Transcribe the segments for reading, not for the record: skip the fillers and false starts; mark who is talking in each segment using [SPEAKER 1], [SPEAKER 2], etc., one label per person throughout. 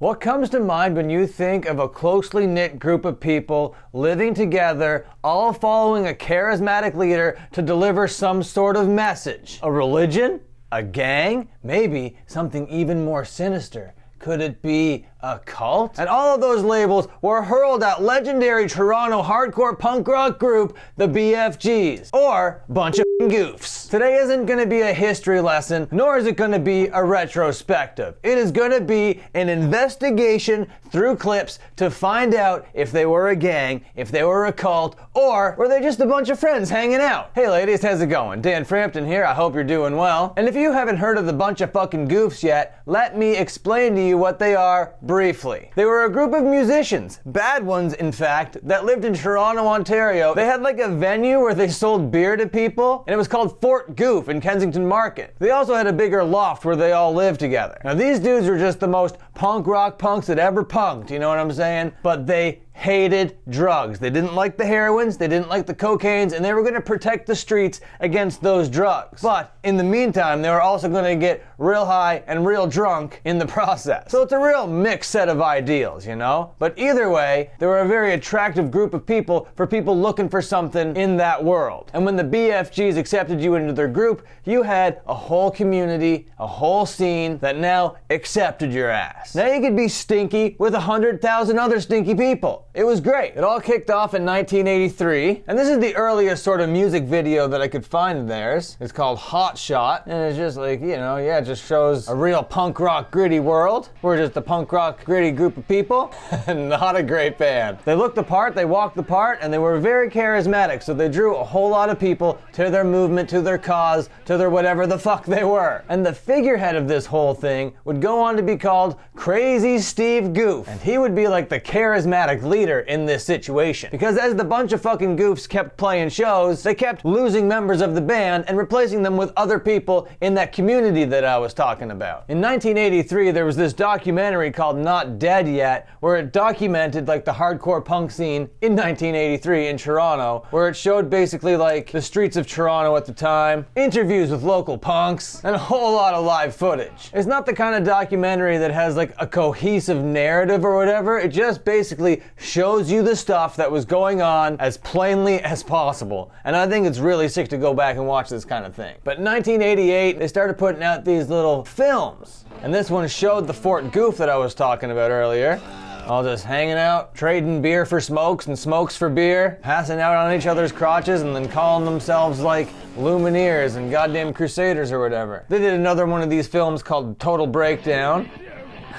[SPEAKER 1] What comes to mind when you think of a closely knit group of people living together, all following a charismatic leader to deliver some sort of message? A religion? A gang? Maybe something even more sinister. Could it be a cult? And all of those labels were hurled at legendary Toronto hardcore punk rock group, the BFGs, or bunch of goofs. Today isn't going to be a history lesson, nor is it going to be a retrospective. It is going to be an investigation through clips to find out if they were a gang, if they were a cult, or were they just a bunch of friends hanging out. Hey ladies, how's it going? Dan Frampton here, I hope you're doing well. And if you haven't heard of the bunch of fucking goofs yet, let me explain to you what they are briefly. They were a group of musicians, bad ones in fact, that lived in Toronto, Ontario. They had like a venue where they sold beer to people, and it was called Fort Goof in Kensington Market. They also had a bigger loft where they all lived together. Now these dudes were just the most punk rock punks that ever punked, you know what I'm saying? But they hated drugs. They didn't like the heroines, they didn't like the cocaines, and they were going to protect the streets against those drugs. But in the meantime, they were also going to get real high and real drunk in the process. So it's a real mixed set of ideals, you know? But either way, they were a very attractive group of people for people looking for something in that world. And when the BFGs accepted you into their group, you had a whole community, a whole scene that now accepted your ass. Now you could be stinky with 100,000 other stinky people. It was great. It all kicked off in 1983, and this is the earliest sort of music video that I could find of theirs. It's called Hot Shot, and it's just like, you know, yeah, it just shows a real punk rock gritty world. We're just a punk rock gritty group of people, and not a great band. They looked the part, they walked the part, and they were very charismatic, so they drew a whole lot of people to their movement, to their cause, to their whatever the fuck they were. And the figurehead of this whole thing would go on to be called Crazy Steve Goof, and he would be like the charismatic leader in this situation. Because as the bunch of fucking goofs kept playing shows, they kept losing members of the band and replacing them with other people in that community that I was talking about. In 1983, there was this documentary called Not Dead Yet, where it documented like the hardcore punk scene in 1983 in Toronto, where it showed basically like the streets of Toronto at the time, interviews with local punks, and a whole lot of live footage. It's not the kind of documentary that has like a cohesive narrative or whatever, it just basically shows you the stuff that was going on as plainly as possible. And I think it's really sick to go back and watch this kind of thing. But in 1988, they started putting out these little films. And this one showed the Fort Goof that I was talking about earlier. All just hanging out, trading beer for smokes and smokes for beer, passing out on each other's crotches and then calling themselves like Lumineers and goddamn Crusaders or whatever. They did another one of these films called Total Breakdown.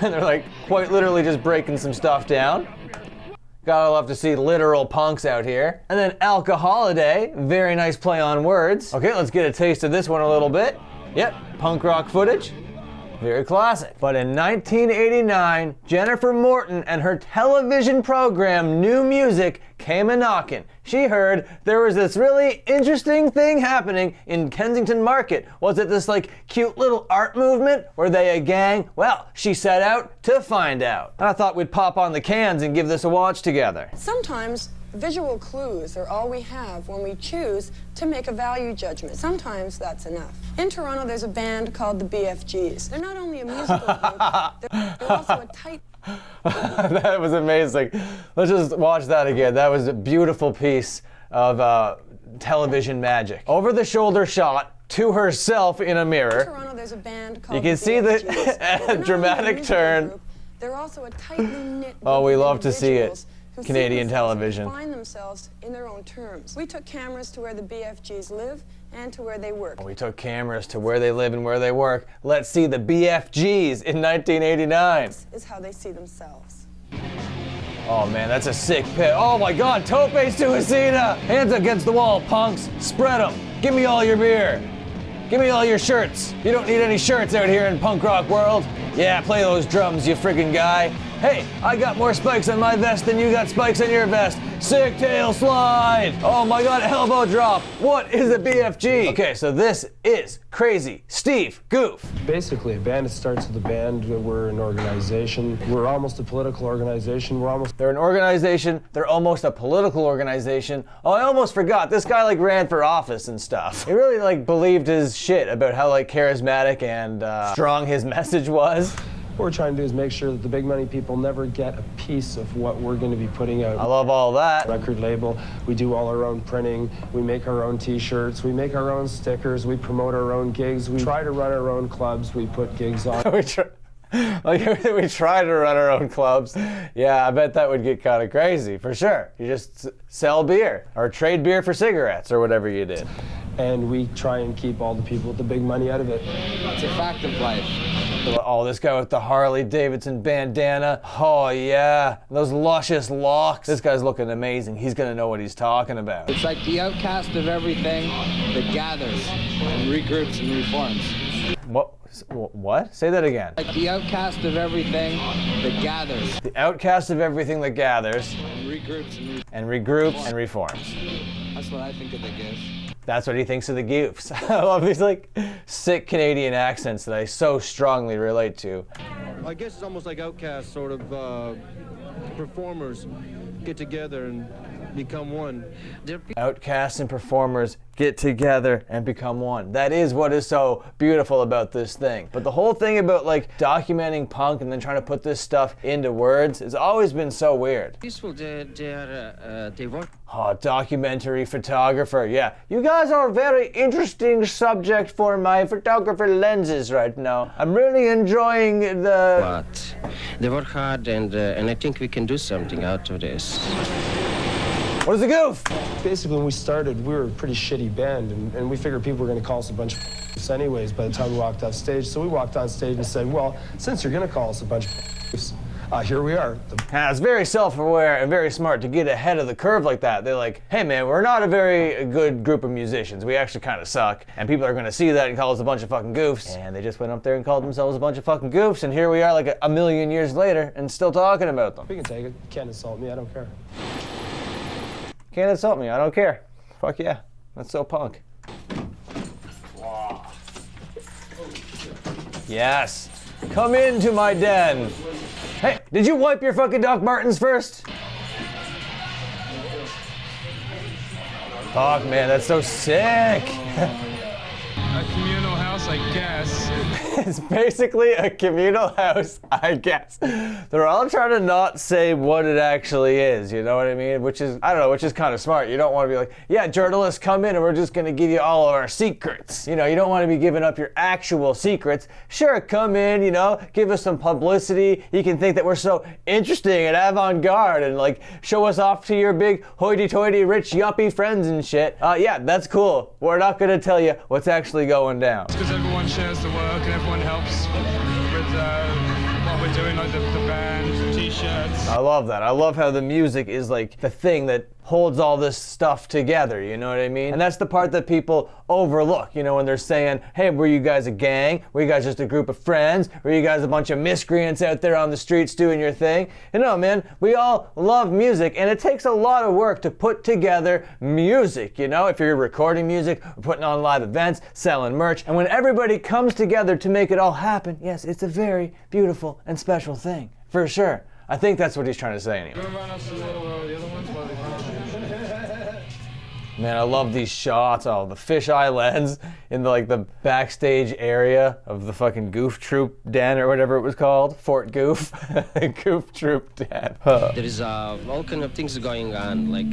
[SPEAKER 1] And they're like quite literally just breaking some stuff down. Gotta love to see literal punks out here. And then Alcoholiday, very nice play on words. Okay, let's get a taste of this one a little bit. Yep, punk rock footage. Very classic. But in 1989, Jennifer Morton and her television program New Music came a-knocking. She heard there was this really interesting thing happening in Kensington Market. Was it this like cute little art movement? Were they a gang? Well, she set out to find out. I thought we'd pop on the cans and give this a watch together.
[SPEAKER 2] Sometimes visual clues are all we have when we choose to make a value judgment. Sometimes that's enough. In Toronto, there's a band called the BFGs. They're not only a musical group, they're also a tight...
[SPEAKER 1] That was amazing. Let's just watch that again. That was a beautiful piece of television magic. Over the shoulder shot to herself in a mirror.
[SPEAKER 2] In Toronto, there's a band called
[SPEAKER 1] you can see the dramatic turn.
[SPEAKER 2] Group, they're also a tightly knit
[SPEAKER 1] oh, we love to see it.
[SPEAKER 2] Who
[SPEAKER 1] Canadian television.
[SPEAKER 2] Find themselves in their own terms. We took cameras to where the BFGs live and to where they work.
[SPEAKER 1] We took cameras to where they live and where they work. Let's see the BFGs in 1989.
[SPEAKER 2] This is how they see themselves.
[SPEAKER 1] Oh man, that's a sick pic. Oh my God, tope suicida! Hands against the wall, punks. Spread them. Give me all your beer. Give me all your shirts. You don't need any shirts out here in punk rock world. Yeah, play those drums, you friggin' guy. Hey, I got more spikes on my vest than you got spikes on your vest. Sick tail slide. Oh my God, elbow drop. What is a BFG? Okay, so this is Crazy Steve Goof.
[SPEAKER 3] Basically, a band, it starts with a band. We're an organization. We're almost a political organization.
[SPEAKER 1] They're an organization. They're almost a political organization. Oh, I almost forgot. This guy like ran for office and stuff. He really like believed his shit about how like charismatic and strong his message was.
[SPEAKER 3] What we're trying to do is make sure that the big money people never get a piece of what we're going to be putting out.
[SPEAKER 1] I love all that.
[SPEAKER 3] Record label, we do all our own printing, we make our own t-shirts, we make our own stickers, we promote our own gigs, we try to run our own clubs, we put gigs on.
[SPEAKER 1] we try to run our own clubs. Yeah, I bet that would get kind of crazy, for sure. You just sell beer, or trade beer for cigarettes, or whatever you did.
[SPEAKER 3] And we try and keep all the people with the big money out of it.
[SPEAKER 4] It's a fact of life.
[SPEAKER 1] Oh, this guy with the Harley Davidson bandana. Oh yeah, those luscious locks. This guy's looking amazing. He's gonna know what he's talking about.
[SPEAKER 4] It's like the outcast of everything that gathers and regroups and reforms.
[SPEAKER 1] What? Say that again.
[SPEAKER 4] Like the outcast of everything that gathers.
[SPEAKER 1] The outcast of everything that gathers.
[SPEAKER 4] And regroups
[SPEAKER 1] and reforms.
[SPEAKER 4] That's what I think of the Goofs.
[SPEAKER 1] That's what he thinks of the Goofs. I love these like sick Canadian accents that I so strongly relate to.
[SPEAKER 5] I guess it's almost like outcasts, sort of performers get together and become one.
[SPEAKER 1] Outcasts and performers get together and become one. That is what is so beautiful about this thing. But the whole thing about like documenting punk and then trying to put this stuff into words, it's always been so weird.
[SPEAKER 4] They work.
[SPEAKER 1] Oh, documentary photographer. Yeah, you guys are a very interesting subject for my photographer lenses right now. I'm really enjoying the...
[SPEAKER 6] But they work hard, and I think we can do something out of this.
[SPEAKER 1] What is a goof?
[SPEAKER 3] Basically, when we started, we were a pretty shitty band, and we figured people were going to call us a bunch of anyways by the time we walked off stage. So we walked on stage and said, well, since you're going to call us a bunch of here we are.
[SPEAKER 1] It's very self-aware and very smart to get ahead of the curve like that. They're like, hey man, we're not a very good group of musicians. We actually kind of suck. And people are going to see that and call us a bunch of fucking goofs. And they just went up there and called themselves a bunch of fucking goofs. And here we are like a million years later and still talking about them.
[SPEAKER 3] We can take it. You can't insult me. I don't care.
[SPEAKER 1] Can't insult me. I don't care. Fuck yeah. That's so punk. Wow. Yes. Come into my den. Hey, did you wipe your fucking Doc Martens first? Fuck, man, that's so sick.
[SPEAKER 7] A communal house, I guess.
[SPEAKER 1] It's basically a communal house, I guess. They're all trying to not say what it actually is, you know what I mean? Which is, I don't know, which is kind of smart. You don't want to be like, yeah, journalists, come in and we're just going to give you all of our secrets. You know, you don't want to be giving up your actual secrets. Sure, come in, you know, give us some publicity. You can think that we're so interesting and avant-garde and like show us off to your big hoity-toity rich yuppie friends and shit. Yeah, that's cool. We're not going to tell you what's actually going down.
[SPEAKER 7] Because everyone shares the work and everyone helps with what we're doing, like the band, t-shirts.
[SPEAKER 1] I love that. I love how the music is like the thing that holds all this stuff together, you know what I mean? And that's the part that people overlook, you know, when they're saying, hey, were you guys a gang? Were you guys just a group of friends? Were you guys a bunch of miscreants out there on the streets doing your thing? You know, man, we all love music, and it takes a lot of work to put together music, you know? If you're recording music, or putting on live events, selling merch, and when everybody comes together to make it all happen, yes, it's a very beautiful and special thing, for sure. I think that's what he's trying to say anyway. Man, I love these shots. Oh, the fisheye lens in the backstage area of the fucking Goof Troop den or whatever it was called. Fort Goof. Goof Troop den.
[SPEAKER 6] There is all kind of things going on, like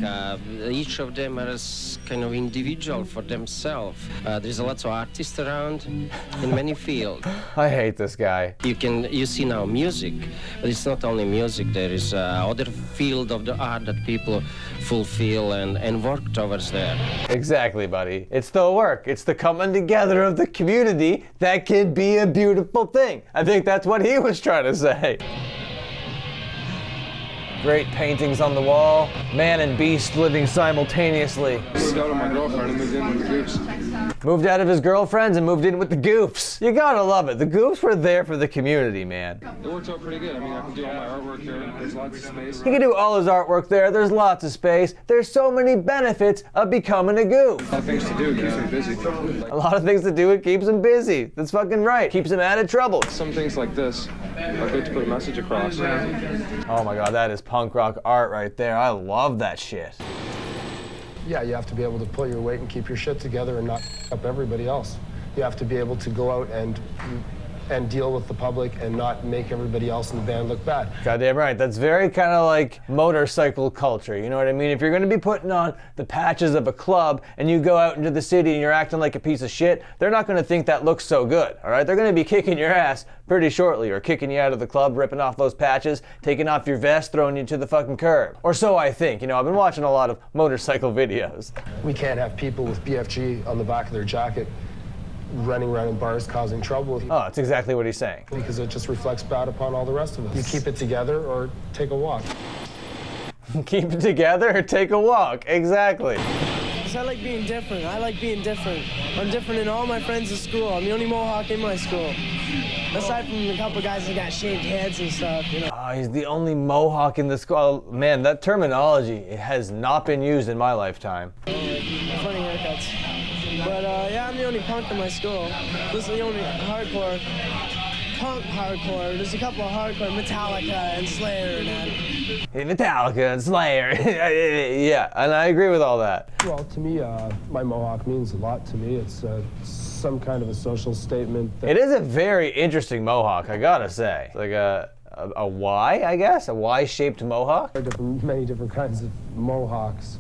[SPEAKER 6] each of them is kind of individual for themselves. There's a lot of artists around in many fields.
[SPEAKER 1] I hate this guy.
[SPEAKER 6] You see now music, but it's not only music. There is other field of the art that people fulfill and work towards there.
[SPEAKER 1] Exactly, buddy. It's the work. It's the coming together of the community that can be a beautiful thing. I think that's what he was trying to say. Great paintings on the wall. Man and beast living simultaneously.
[SPEAKER 5] Moved out of my girlfriend and moved in with the Goofs.
[SPEAKER 1] Moved out of his girlfriends and moved in with the Goofs. You gotta love it. The Goofs were there for the community, man.
[SPEAKER 5] It worked out pretty good. I mean, I can do all my artwork there. There's lots of space.
[SPEAKER 1] He can do all his artwork there. There's lots of space. There's so many benefits of becoming a Goof.
[SPEAKER 5] A lot of things to do. It keeps me busy.
[SPEAKER 1] A lot of things to do. It keeps him busy. That's fucking right. Keeps him out of trouble.
[SPEAKER 5] Some things like this are good to put a message across.
[SPEAKER 1] Oh my God, that is punk rock art right there. I love that shit.
[SPEAKER 3] Yeah, you have to be able to pull your weight and keep your shit together and not up everybody else. You have to be able to go out and and deal with the public and not make everybody else in the band look bad.
[SPEAKER 1] Goddamn right. That's very kind of like motorcycle culture. You know what I mean? If you're going to be putting on the patches of a club and you go out into the city and you're acting like a piece of shit, they're not going to think that looks so good. All right? They're going to be kicking your ass pretty shortly, or kicking you out of the club, ripping off those patches, taking off your vest, throwing you to the fucking curb. Or so I think. You know, I've been watching a lot of motorcycle videos.
[SPEAKER 3] We can't have people with BFG on the back of their jacket running around in bars causing trouble.
[SPEAKER 1] Oh, that's exactly what he's saying.
[SPEAKER 3] Because it just reflects bad upon all the rest of us. You keep it together or take a walk.
[SPEAKER 1] Keep it together or take a walk. Exactly.
[SPEAKER 8] I like being different. I like being different. I'm different than all my friends at school. I'm the only Mohawk in my school. Aside from a couple guys that got shaved heads and stuff, you know.
[SPEAKER 1] Oh, he's the only Mohawk in the school. Man, that terminology has not been used in my lifetime.
[SPEAKER 8] Funny haircuts. But yeah, I'm the only punk in my school. This is the only hardcore, punk hardcore. There's a couple of hardcore, Metallica and Slayer and that.
[SPEAKER 1] Metallica and Slayer. Yeah, and I agree with all that.
[SPEAKER 3] Well, to me, my Mohawk means a lot to me. It's some kind of a social statement.
[SPEAKER 1] It is a very interesting Mohawk, I gotta say. It's like a Y, I guess? A Y-shaped Mohawk?
[SPEAKER 3] There are many different kinds of Mohawks.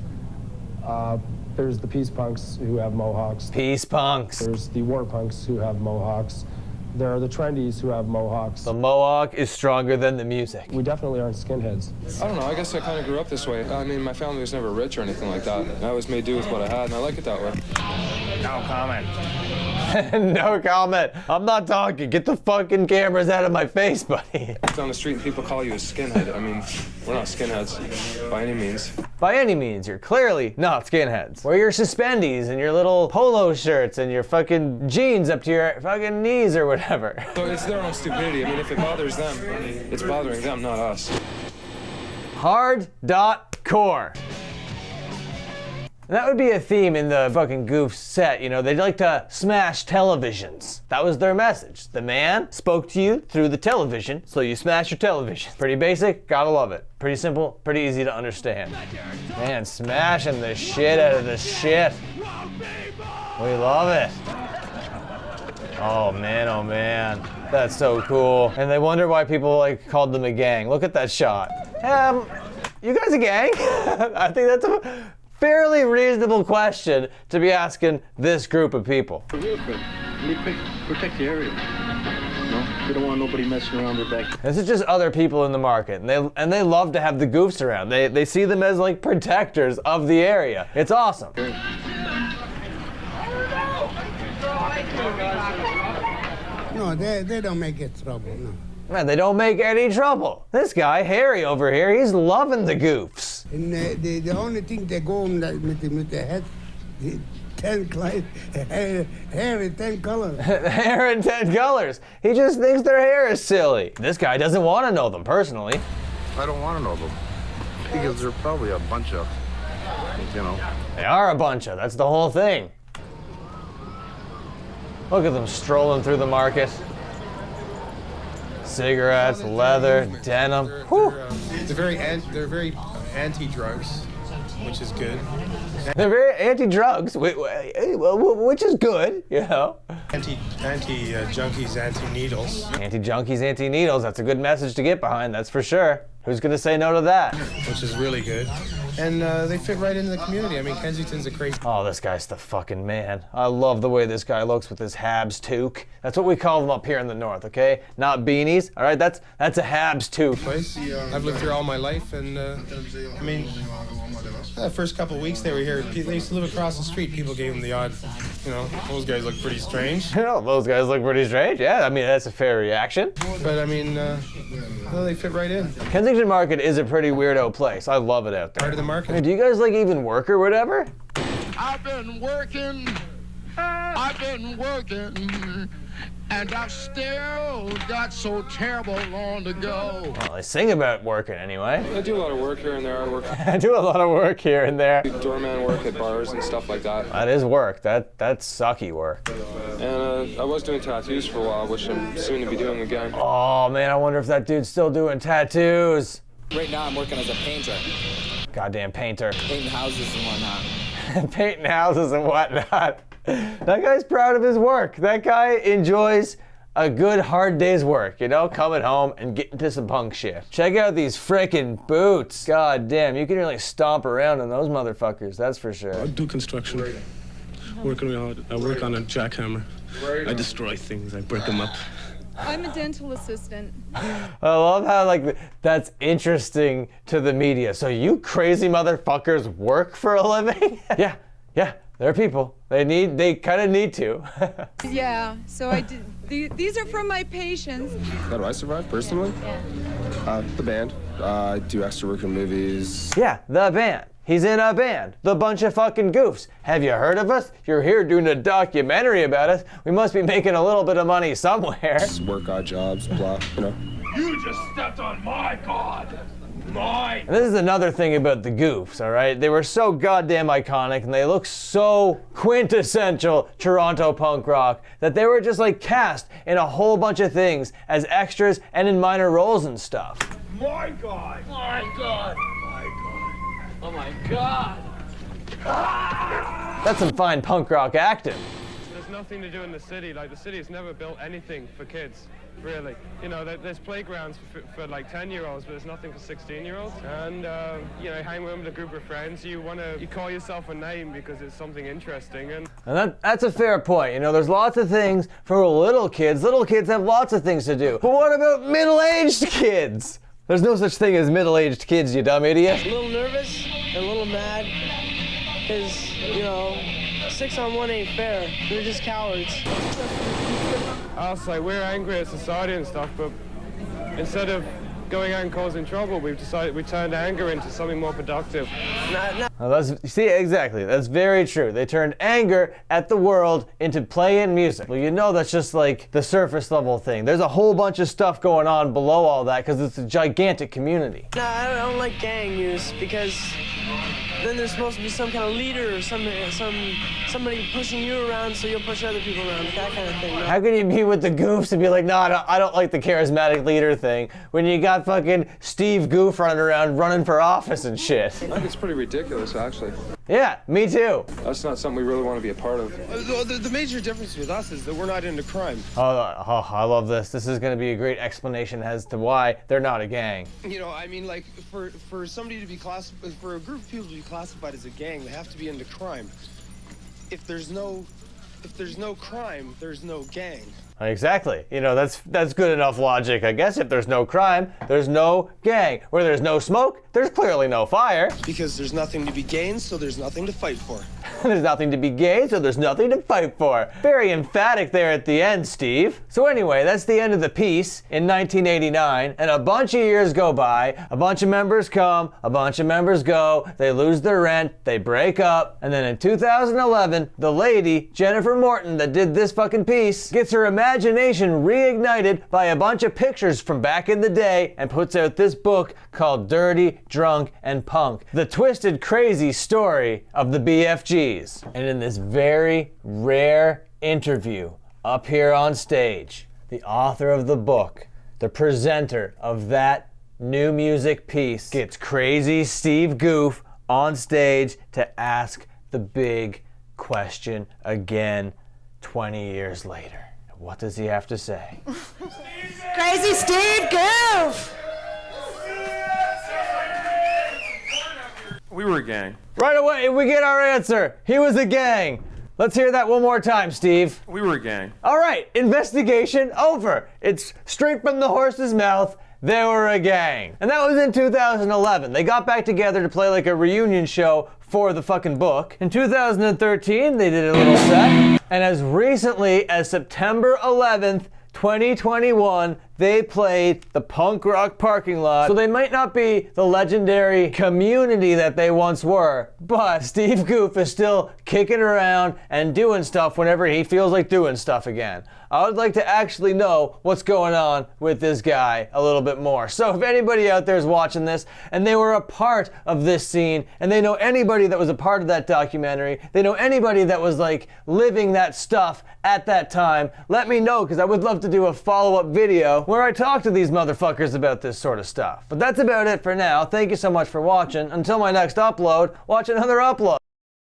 [SPEAKER 3] There's the peace punks who have Mohawks.
[SPEAKER 1] Peace punks.
[SPEAKER 3] There's the war punks who have Mohawks. There are the trendies who have Mohawks.
[SPEAKER 1] The Mohawk is stronger than the music.
[SPEAKER 3] We definitely aren't skinheads.
[SPEAKER 9] I don't know, I guess I kind of grew up this way. I mean, my family was never rich or anything like that. I always made do with what I had, and I like it that way.
[SPEAKER 1] No comment. No comment. I'm not talking. Get the fucking cameras out of my face, buddy.
[SPEAKER 9] Down the street and people call you a skinhead. I mean, we're not skinheads by any means.
[SPEAKER 1] By any means, you're clearly not skinheads. Wear your suspendies and your little polo shirts and your fucking jeans up to your fucking knees or whatever.
[SPEAKER 9] So it's their own stupidity. I mean, if it bothers them, it's bothering them, not us.
[SPEAKER 1] Hard.core. That would be a theme in the fucking Goofs set, you know, they'd like to smash televisions. That was their message. The man spoke to you through the television, so you smash your television. Pretty basic, gotta love it. Pretty simple, pretty easy to understand. Man, smashing the shit out of the shit. We love it. Oh man, that's so cool. And they wonder why people like called them a gang. Look at that shot. You guys a gang? I think that's a fairly reasonable question to be asking this group of people.
[SPEAKER 10] Protect the area. No, they don't want nobody messing around their back.
[SPEAKER 1] This is just other people in the market, and they love to have the Goofs around. They see them as like protectors of the area. It's awesome.
[SPEAKER 11] No, they don't make it trouble, no.
[SPEAKER 1] Man, they don't make any trouble. This guy, Harry over here, he's loving the Goofs.
[SPEAKER 11] And the only thing they go on with the head, the 10 hair in 10 colors.
[SPEAKER 1] Hair in 10 colors. He just thinks their hair is silly. This guy doesn't want to know them personally.
[SPEAKER 12] I don't want to know them because they're probably a bunch of, you know.
[SPEAKER 1] They are a bunch of, that's the whole thing. Look at them strolling through the market. Cigarettes, leather, denim.
[SPEAKER 13] They're very anti-drugs, which is good.
[SPEAKER 1] They're very anti-drugs, which is good, you know.
[SPEAKER 13] Anti-junkies, anti-needles.
[SPEAKER 1] Anti-junkies, anti-needles, that's a good message to get behind, that's for sure. Who's gonna say no to that?
[SPEAKER 13] Which is really good. And they fit right into the community. I mean, Kensington's a crazy...
[SPEAKER 1] Oh, this guy's the fucking man. I love the way this guy looks with his Habs toque. That's what we call them up here in the north, okay? Not beanies, all right? That's a Habs toque.
[SPEAKER 13] Place. I've lived here all my life, and I mean, the first couple of weeks they were here, they used to live across the street. People gave them the odd, you know, those guys look pretty strange.
[SPEAKER 1] You know, those guys look pretty strange. Yeah, I mean, that's a fair reaction.
[SPEAKER 13] But I mean, well, they fit right in.
[SPEAKER 1] Kensington Market is a pretty weirdo place. I love it out there.
[SPEAKER 13] Part of the market.
[SPEAKER 1] Hey, do you guys like even work or whatever?
[SPEAKER 14] I've been working, and I've still got so terrible long to go.
[SPEAKER 1] Well, they sing about working anyway.
[SPEAKER 9] I do a lot of work here and there.
[SPEAKER 1] I do a lot of work here and there.
[SPEAKER 9] Doorman work at bars and stuff like that.
[SPEAKER 1] That is work. That's sucky work.
[SPEAKER 9] And I was doing tattoos for a while, which I'm soon to be doing again.
[SPEAKER 1] Oh man, I wonder if that dude's still doing tattoos.
[SPEAKER 4] Right now I'm working as a painter.
[SPEAKER 1] Goddamn painter.
[SPEAKER 4] Painting houses and whatnot.
[SPEAKER 1] Painting houses and whatnot. That guy's proud of his work. That guy enjoys a good hard day's work, you know, coming home and getting to some punk shit. Check out these frickin' boots. God damn, you can really stomp around in those motherfuckers, that's for sure.
[SPEAKER 15] I do construction, working real hard. I work on a jackhammer. I destroy things, I break them up.
[SPEAKER 16] I'm a dental assistant.
[SPEAKER 1] I love how, like, that's interesting to the media. So you crazy motherfuckers work for a living? Yeah, they're people. They kind of need to.
[SPEAKER 16] Yeah, so I did. These are from my patients.
[SPEAKER 3] How do I survive personally?
[SPEAKER 16] Yeah.
[SPEAKER 3] The band. I do extra work in movies.
[SPEAKER 1] Yeah, the band. He's in a band. The bunch of fucking goofs. Have you heard of us? You're here doing a documentary about us. We must be making a little bit of money somewhere.
[SPEAKER 3] Just work odd jobs, blah, you know.
[SPEAKER 14] You just stepped on my god. Mine.
[SPEAKER 1] And this is another thing about the Goofs, all right? They were so goddamn iconic and they look so quintessential Toronto punk rock that they were just like cast in a whole bunch of things as extras and in minor roles and stuff.
[SPEAKER 14] My god. My god. My god. Oh my god.
[SPEAKER 1] That's some fine punk rock acting.
[SPEAKER 3] There's nothing to do in the city. Like, the city has never built anything for kids, really. You know, there's playgrounds for like 10-year-olds, but there's nothing for 16-year-olds. And, you know, hang with a group of friends, you call yourself a name because it's something interesting. And
[SPEAKER 1] that's a fair point. You know, there's lots of things for little kids. Little kids have lots of things to do. But what about middle-aged kids? There's no such thing as middle-aged kids, you dumb idiot.
[SPEAKER 8] A little nervous and a little mad because, you know, 6-on-1 ain't fair. They're just cowards.
[SPEAKER 3] Also, we're angry at society and stuff, but instead of going out and causing trouble, we turned anger into something more productive.
[SPEAKER 1] Well, see, exactly. That's very true. They turned anger at the world into play and music. Well, you know that's just like the surface level thing. There's a whole bunch of stuff going on below all that because it's a gigantic community.
[SPEAKER 8] No, I don't like gang use because then there's supposed to be some kind of leader or somebody pushing you around so you'll push other people around, that kind of thing. No?
[SPEAKER 1] How can you be with the Goofs and be like, no, I don't like the charismatic leader thing when you got fucking Steve Goof running around running for office and shit?
[SPEAKER 9] I think it's pretty ridiculous, actually.
[SPEAKER 1] Yeah, me too.
[SPEAKER 9] That's not something we really want to be a part of.
[SPEAKER 3] The major difference with us is that we're not into crime.
[SPEAKER 1] Oh, I love this. This is going to be a great explanation as to why they're not a gang.
[SPEAKER 3] You know, I mean, like, for somebody to be classified, for a group of people to be classified as a gang, they have to be into crime. If there's no crime, there's no gang.
[SPEAKER 1] Exactly. You know, that's good enough logic, I guess. If there's no crime, there's no gang. Where there's no smoke, there's clearly no fire.
[SPEAKER 3] Because there's nothing to be gained, so there's nothing to fight for.
[SPEAKER 1] There's nothing to be gained, so there's nothing to fight for. Very emphatic there at the end, Steve. So anyway, that's the end of the piece in 1989, and a bunch of years go by, a bunch of members come, a bunch of members go, they lose their rent, they break up, and then in 2011, the lady, Jennifer Morton, that did this fucking piece, gets her imagination reignited by a bunch of pictures from back in the day and puts out this book called Dirty, Drunk, and Punk, the twisted, crazy story of the BFGs. And in this very rare interview up here on stage, the author of the book, the presenter of that new music piece, gets crazy Steve Goof on stage to ask the big question again 20 years later. What does he have to say?
[SPEAKER 17] Crazy Steve Goof!
[SPEAKER 9] We were a gang.
[SPEAKER 1] Right away, we get our answer. He was a gang. Let's hear that one more time, Steve.
[SPEAKER 9] We were a gang.
[SPEAKER 1] All right, investigation over. It's straight from the horse's mouth. They were a gang. And that was in 2011. They got back together to play like a reunion show for the fucking book. In 2013, they did a little set. And as recently as September 11th, 2021, they played the punk rock parking lot. So they might not be the legendary community that they once were, but Steve Goof is still kicking around and doing stuff whenever he feels like doing stuff again. I would like to actually know what's going on with this guy a little bit more. So if anybody out there is watching this and they were a part of this scene and they know anybody that was a part of that documentary, they know anybody that was like living that stuff at that time, let me know, because I would love to do a follow-up video where I talk to these motherfuckers about this sort of stuff. But that's about it for now. Thank you so much for watching. Until my next upload, watch another upload.